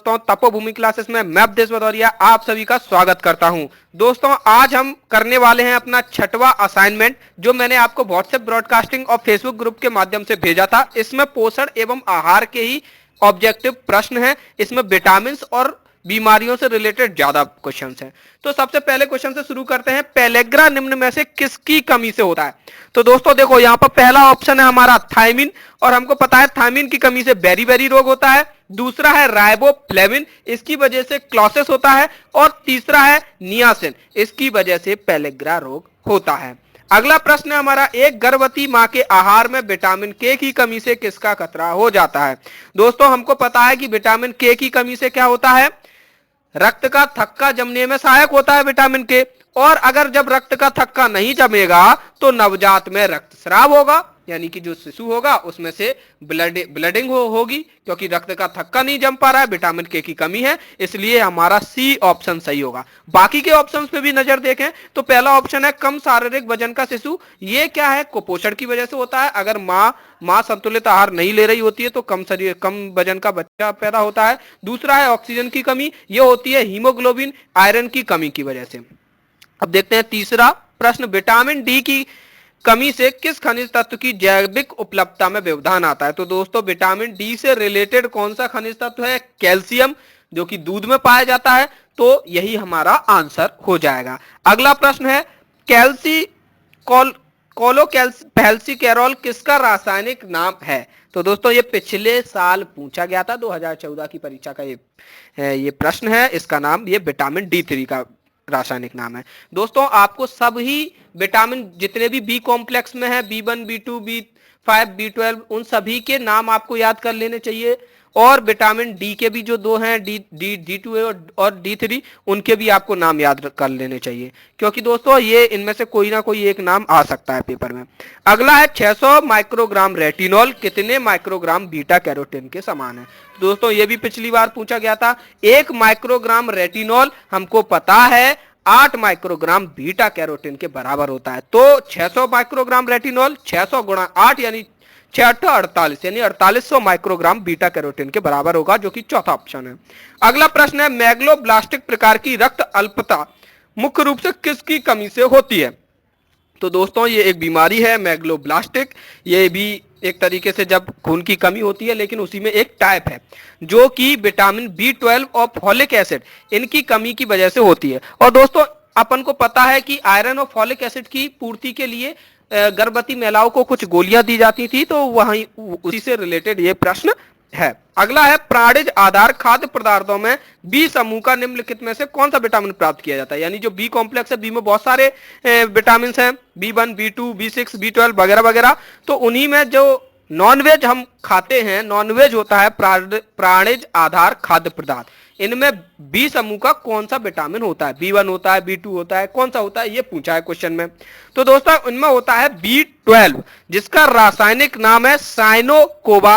दोस्तों तपोभूमि क्लासेस में मैं अवधेश भदौरिया आप सभी का स्वागत करता हूं। दोस्तों आज हम करने वाले हैं अपना 6वां असाइनमेंट जो मैंने आपको व्हाट्सएप ब्रॉडकास्टिंग और फेसबुक ग्रुप के माध्यम से भेजा था। इसमें पोषण एवं आहार के ही ऑब्जेक्टिव प्रश्न हैं। इसमें विटामिन और बीमारियों से रिलेटेड ज्यादा क्वेश्चंस हैं। तो सबसे पहले क्वेश्चन से शुरू करते हैं। पेलेग्रा निम्न में से किसकी कमी से होता है? तो दोस्तों देखो यहाँ पर पहला ऑप्शन है हमारा थायमिन, और हमको पता है थायमिन की कमी से बेरी रोग होता है। दूसरा है राइबोफ्लेविन, इसकी वजह से क्लॉसिस होता है। और तीसरा है नियासिन, इसकी वजह से पेलेग्रा रोग होता है। अगला प्रश्न है हमारा, एक गर्भवती मां के आहार में विटामिन के की कमी से किसका खतरा हो जाता है? दोस्तों हमको पता है कि विटामिन के की कमी से क्या होता है, रक्त का थक्का जमने में सहायक होता है विटामिन के। और अगर जब रक्त का थक्का नहीं जमेगा तो नवजात में रक्तस्राव होगा, यानी कि जो शिशु होगा उसमें से ब्लडिंग होगी, क्योंकि रक्त का थक्का नहीं जम पा रहा है, विटामिन के की कमी है। इसलिए हमारा सी ऑप्शन सही होगा। बाकी के ऑप्शंस पे भी नजर देखें तो पहला ऑप्शन है कम शारीरिक वजन का शिशु, ये क्या है, कुपोषण की वजह से होता है। अगर माँ संतुलित आहार नहीं ले रही होती है तो कम वजन का बच्चा पैदा होता है। दूसरा है ऑक्सीजन की कमी, ये होती है हीमोग्लोबिन आयरन की कमी की वजह से। अब देखते हैं तीसरा प्रश्न, विटामिन डी की कमी से किस खनिज तत्व की जैविक उपलब्धता में व्यवधान आता है? तो दोस्तों विटामिन डी से रिलेटेड कौन सा खनिज तत्व है? कैल्शियम, जो कि दूध में पाया जाता है। तो यही हमारा आंसर हो जाएगा। अगला प्रश्न है, कोलोकैल्सिफेरॉल किसका रासायनिक नाम है? तो दोस्तों ये पिछले साल पूछा गया था, 2014 की परीक्षा का ये प्रश्न है। इसका नाम ये विटामिन D3 का रासायनिक नाम है। दोस्तों आपको सभी विटामिन जितने भी बी कॉम्प्लेक्स में है, B1, B2, B5, B12, उन सभी के नाम आपको याद कर लेने चाहिए। और विटामिन डी के भी जो दो हैं, D2 और D3, उनके भी आपको नाम याद कर लेने चाहिए, क्योंकि दोस्तों ये इनमें से कोई ना कोई एक नाम आ सकता है पेपर में। अगला है 600 माइक्रोग्राम रेटिनॉल कितने माइक्रोग्राम बीटा कैरोटीन के समान है? दोस्तों ये भी पिछली बार पूछा गया था। 1 माइक्रोग्राम रेटिनॉल हमको पता है 8 माइक्रोग्राम बीटा कैरोटीन के बराबर होता है। तो 600 माइक्रोग्राम रेटिनॉल 600 गुणा 8 यानी 48 यानी 4800 माइक्रोग्राम बीटा कैरोटीन के बराबर होगा, जो कि चौथा ऑप्शन है। अगला प्रश्न है, मैग्लोब्लास्टिक प्रकार की रक्त अल्पता मुख्य रूप से किसकी कमी से होती है? तो दोस्तों ये एक बीमारी है मैग्लोब्लास्टिक, ये भी एक तरीके से जब खून की कमी होती है, लेकिन उसी में एक टाइप है जो कि विटामिन B12 और फॉलिक एसिड इनकी कमी की वजह से होती है। और दोस्तों अपन को पता है कि आयरन और फॉलिक एसिड की पूर्ति के लिए गर्भवती महिलाओं को कुछ गोलियां दी जाती थी, तो वहीं उसी से रिलेटेड ये प्रश्न है। अगला है, प्राणिज आधार खाद्य पदार्थों में बी समूह का निम्नलिखित में से कौन सा विटामिन प्राप्त किया जाता है? यानी जो बी कॉम्प्लेक्स है, बी में बहुत सारे विटामिन हैं, B1, B2, B6, B12 वगैरह वगैरह। तो उन्हीं में जो नॉनवेज हम खाते हैं, नॉनवेज होता है प्राणिज आधार खाद्य पदार्थ, इनमें बी समूह का कौन सा विटामिन होता है? B1 होता है, B2 होता है, कौन सा होता है, ये पूछा है क्वेश्चन में। तो दोस्तों इनमें होता है B12, जिसका रासायनिक नाम है साइनोकोबालमिन।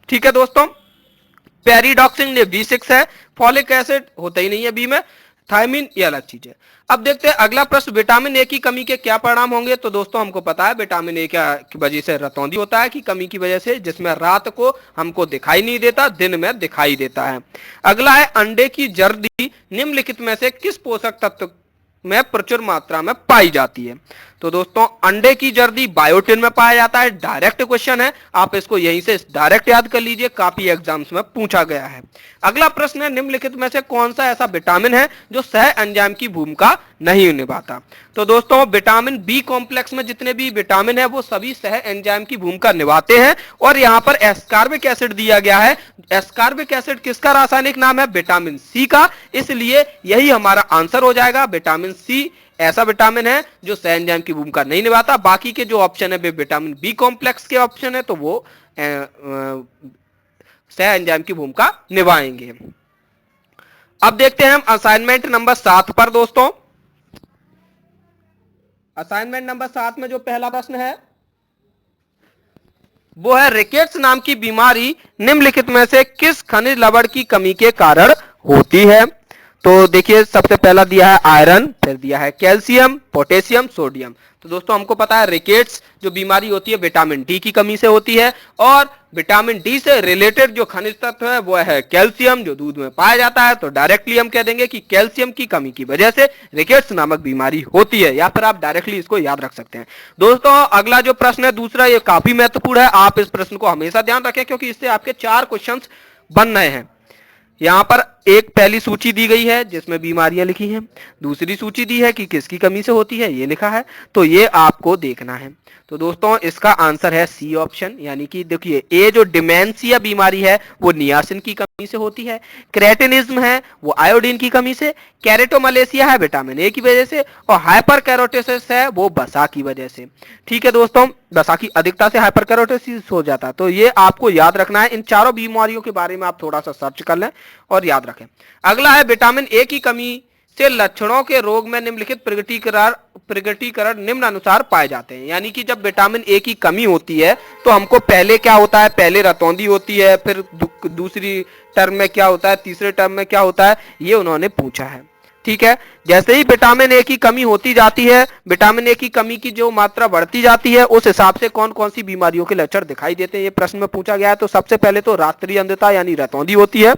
ठीक है दोस्तों, पेरिडॉक्सिन ने B6 है, फॉलिक एसिड होता ही नहीं है बी में, थायमिन ये अलग चीज है। अब देखते हैं अगला प्रश्न, विटामिन ए की कमी के क्या परिणाम होंगे? तो दोस्तों हमको पता है विटामिन ए की वजह से रतौंधी होता है की कमी की वजह से, जिसमें रात को हमको दिखाई नहीं देता, दिन में दिखाई देता है। अगला है, अंडे की जर्दी निम्नलिखित में से किस पोषक तत्व में प्रचुर मात्रा में पाई जाती है? तो दोस्तों अंडे की जर्दी बायोटिन में पाया जाता है। डायरेक्ट क्वेश्चन है, आप इसको यहीं से डायरेक्ट याद कर लीजिए, काफी एग्जाम्स में पूछा गया है। अगला प्रश्न है, निम्नलिखित में से कौन सा ऐसा विटामिन है जो सह एंजाइम की भूमिका नहीं निभाता? तो दोस्तों विटामिन बी कॉम्प्लेक्स में जितने भी विटामिन है वो सभी सह एंजाइम की भूमिका निभाते हैं। और यहाँ पर एस्कॉर्बिक एसिड दिया गया है। एस्कॉर्बिक एसिड किसका रासायनिक नाम है? विटामिन सी का, इसलिए यही हमारा आंसर हो जाएगा। विटामिन सी ऐसा विटामिन है जो सह एंजाइम की भूमिका नहीं निभाता। बाकी के जो ऑप्शन है वे विटामिन बी कॉम्प्लेक्स के ऑप्शन है, तो वो सह एंजाइम की भूमिका निभाएंगे। अब देखते हैं हम असाइनमेंट नंबर 7 पर। दोस्तों असाइनमेंट नंबर 7 में जो पहला प्रश्न है वो है, रिकेट्स नाम की बीमारी निम्नलिखित में से किस खनिज लवण की कमी के कारण होती है? तो देखिए सबसे पहला दिया है आयरन, फिर दिया है कैल्शियम, पोटेशियम, सोडियम। तो दोस्तों हमको पता है रिकेट्स जो बीमारी होती है विटामिन डी की कमी से होती है, और विटामिन डी से रिलेटेड जो खनिज तत्व है वो है कैल्शियम जो दूध में पाया जाता है। तो डायरेक्टली हम कह देंगे कि कैल्शियम की कमी की वजह से रिकेट्स नामक बीमारी होती है, या फिर आप डायरेक्टली इसको याद रख सकते हैं। दोस्तों अगला जो प्रश्न है दूसरा, ये काफी महत्वपूर्ण है, आप इस प्रश्न को हमेशा ध्यान रखें क्योंकि इससे आपके 4 क्वेश्चंस बन रहे हैं। यहां पर एक पहली सूची दी गई है जिसमें बीमारियां लिखी हैं, दूसरी सूची दी है कि किसकी कमी से होती है ये लिखा है, तो ये आपको देखना है। तो दोस्तों इसका आंसर है सी ऑप्शन, यानी कि देखिए ए जो डिमेंशिया बीमारी है वो नियासिन की कमी से होती है, क्रेटिनिज्म है वो आयोडीन की कमी से, कैरेटोमलेशिया है विटामिन ए की वजह से, और हाइपरकैरोटिसिस है वो वसा की वजह से। ठीक है दोस्तों, वसा की अधिकता से हाइपरकैरोटिसिस हो जाता है। तो ये आपको याद रखना है, इन चारों बीमारियों के बारे में आप थोड़ा सा सर्च कर लें और याद रखें। अगला है विटामिन ए की कमी से लक्षणों के रोग में निम्नलिखित प्रगटीकरण निम्न अनुसार पाए जाते हैं। यानी कि जब विटामिन ए की कमी होती है तो हमको पहले क्या होता है, पहले रतौंधी होती है, फिर दूसरी टर्म में क्या होता है, तीसरे टर्म में क्या होता है, ये उन्होंने पूछा है। ठीक है, जैसे ही विटामिन ए की कमी होती जाती है, विटामिन ए की कमी की जो मात्रा बढ़ती जाती है उस हिसाब से कौन कौन सी बीमारियों के लक्षण दिखाई देते हैं ये प्रश्न में पूछा गया है। तो सबसे पहले तो रात्रि अंधता यानी रतौंधी होती है,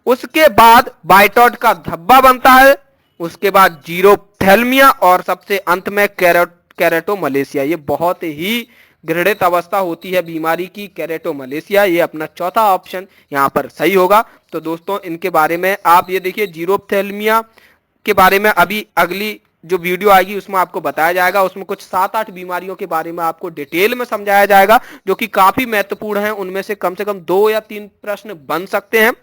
उसके बाद बाइटॉट का धब्बा बनता है, उसके बाद जीरोप्थेल्मिया, और सबसे अंत में कैरेटोमलेशिया। ये बहुत ही घृणित अवस्था होती है बीमारी की, कैरेटोमलेशिया। ये अपना चौथा ऑप्शन यहाँ पर सही होगा। तो दोस्तों इनके बारे में आप ये देखिए, जीरोप्थेल्मिया के बारे में अभी अगली जो वीडियो आएगी उसमें आपको बताया जाएगा, उसमें कुछ 7-8 बीमारियों के बारे में आपको डिटेल में समझाया जाएगा जो कि काफी महत्वपूर्ण है, उनमें से कम 2 या 3 प्रश्न बन सकते हैं।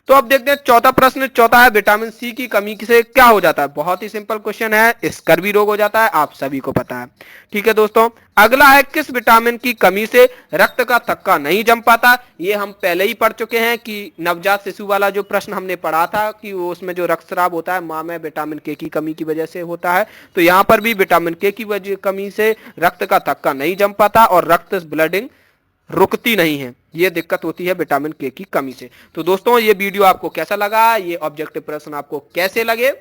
तो अब देखते हैं चौथा प्रश्न। चौथा है विटामिन सी की कमी से क्या हो जाता है। बहुत ही सिंपल क्वेश्चन है, स्कर्वी रोग हो जाता है, आप सभी को पता है। ठीक है दोस्तों, अगला है किस विटामिन की कमी से रक्त का थक्का नहीं जम पाता। ये हम पहले ही पढ़ चुके हैं कि नवजात शिशु वाला जो प्रश्न हमने पढ़ा था कि वो उसमें जो रक्तस्राव होता है मां में विटामिन के की कमी की वजह से होता है। तो यहाँ पर भी विटामिन के की वजह कमी से रक्त का थक्का नहीं जम पाता और रक्त ब्लडिंग रुकती नहीं है, ये दिक्कत होती है विटामिन के की कमी से। तो दोस्तों ये वीडियो आपको कैसा लगा, ये ऑब्जेक्टिव प्रश्न आपको कैसे लगे,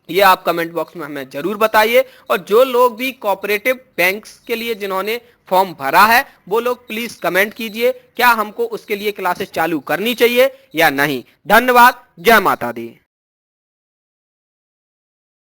ये आप कमेंट बॉक्स में हमें जरूर बताइए। और जो लोग भी कोऑपरेटिव बैंक्स के लिए जिन्होंने फॉर्म भरा है वो लोग प्लीज कमेंट कीजिए, क्या हमको उसके लिए क्लासेस चालू करनी चाहिए या नहीं। धन्यवाद, जय माता दी।